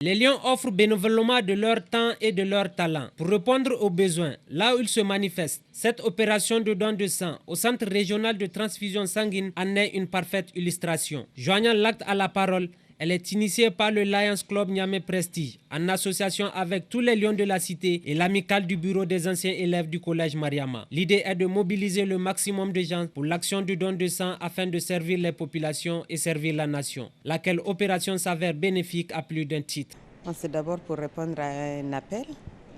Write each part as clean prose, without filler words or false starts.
Les Lions offrent bénévolement de leur temps et de leur talent pour répondre aux besoins là où ils se manifestent. Cette opération de don de sang au Centre régional de transfusion sanguine en est une parfaite illustration. Joignant l'acte à la parole, elle est initiée par le Lions Club Niamey Prestige en association avec tous les Lions de la cité et l'amicale du bureau des anciens élèves du collège Mariama. L'idée est de mobiliser le maximum de gens pour l'action du don de sang afin de servir les populations et servir la nation, laquelle opération s'avère bénéfique à plus d'un titre. C'est d'abord pour répondre à un appel.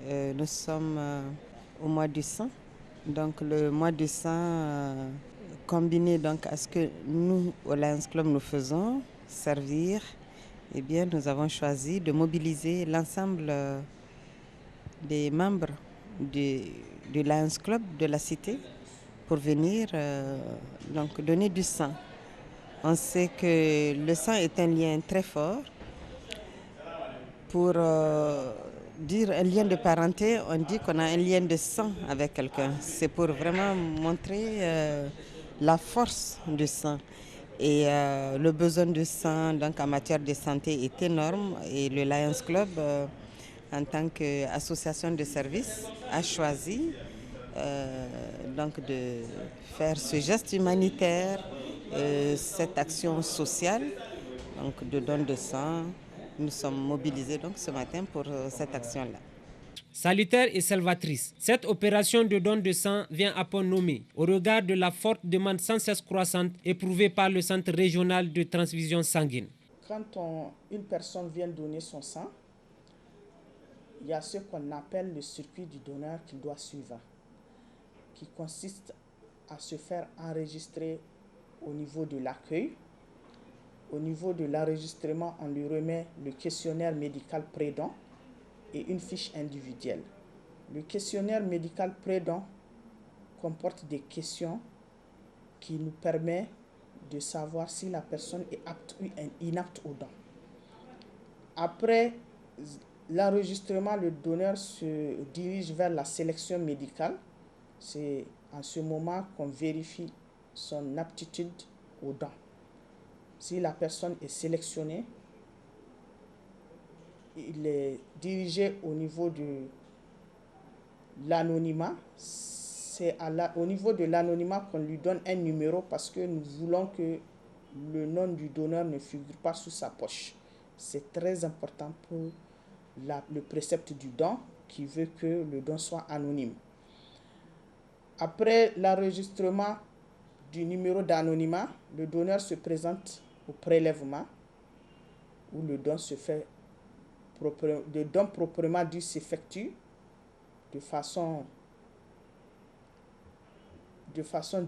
Nous sommes au mois du sang. Donc le mois du sang combiné donc à ce que nous, au Lions Club, nous faisons, servir, eh bien, nous avons choisi de mobiliser l'ensemble des membres du Lions Club de la cité pour venir donc donner du sang. On sait que le sang est un lien très fort. Pour dire un lien de parenté, on dit qu'on a un lien de sang avec quelqu'un. C'est pour vraiment montrer la force du sang. Et le besoin de sang donc, en matière de santé est énorme. Et le Lions Club, en tant qu'association de services, a choisi donc de faire ce geste humanitaire, cette action sociale, donc de don de sang. Nous sommes mobilisés donc ce matin pour cette action-là. Salutaire et salvatrice, cette opération de don de sang vient à point nommé au regard de la forte demande sans cesse croissante éprouvée par le Centre régional de transfusion sanguine. Quand une personne vient donner son sang, il y a ce qu'on appelle le circuit du donneur qu'il doit suivre, qui consiste à se faire enregistrer au niveau de l'accueil. Au niveau de l'enregistrement, on lui remet le questionnaire médical pré-don et une fiche individuelle. Le questionnaire médical pré-don comporte des questions qui nous permettent de savoir si la personne est apte ou inapte au don. Après l'enregistrement, le donneur se dirige vers la sélection médicale. C'est en ce moment qu'on vérifie son aptitude au don. Si la personne est sélectionnée, il est dirigé au niveau de l'anonymat. C'est au niveau de l'anonymat qu'on lui donne un numéro parce que nous voulons que le nom du donneur ne figure pas sous sa poche. C'est très important pour le précepte du don qui veut que le don soit anonyme. Après l'enregistrement du numéro d'anonymat, le donneur se présente au prélèvement où le don se fait, le don proprement dit s'effectue de façon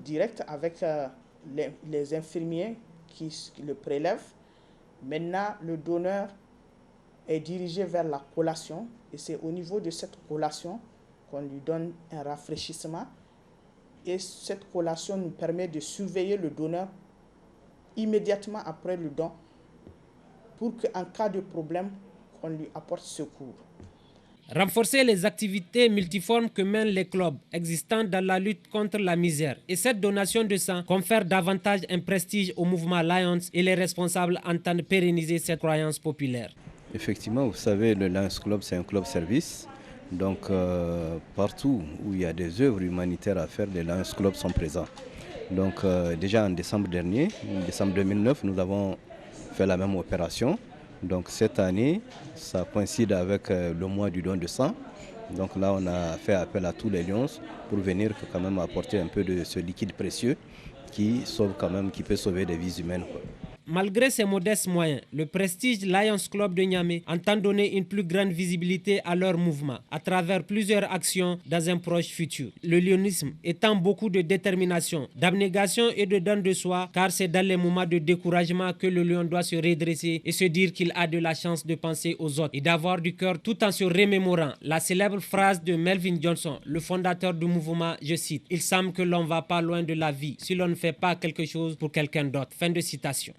directe avec les infirmiers qui le prélèvent. Maintenant, le donneur est dirigé vers la collation et c'est au niveau de cette collation qu'on lui donne un rafraîchissement. Et cette collation nous permet de surveiller le donneur immédiatement après le don pour qu'en cas de problème, on lui apporte secours. Renforcer les activités multiformes que mènent les clubs existants dans la lutte contre la misère. Et cette donation de sang confère davantage un prestige au mouvement Lions et les responsables entendent pérenniser cette croyance populaire. Effectivement, vous savez, le Lions Club, c'est un club service. Donc, partout où il y a des œuvres humanitaires à faire, les Lions Club sont présents. Donc, déjà en décembre dernier, en décembre 2009, nous avons fait la même opération. Donc, cette année, ça coïncide avec le mois du don de sang. Donc là, on a fait appel à tous les Lions pour venir quand même apporter un peu de ce liquide précieux qui sauve quand même, qui peut sauver des vies humaines, quoi. Malgré ses modestes moyens, le Prestige Lions Club de Niamey entend donner une plus grande visibilité à leur mouvement à travers plusieurs actions dans un proche futur. Le lionisme étant beaucoup de détermination, d'abnégation et de don de soi, car c'est dans les moments de découragement que le lion doit se redresser et se dire qu'il a de la chance de penser aux autres et d'avoir du cœur tout en se remémorant la célèbre phrase de Melvin Johnson, le fondateur du mouvement, je cite, « Il semble que l'on ne va pas loin de la vie si l'on ne fait pas quelque chose pour quelqu'un d'autre ». Fin de citation.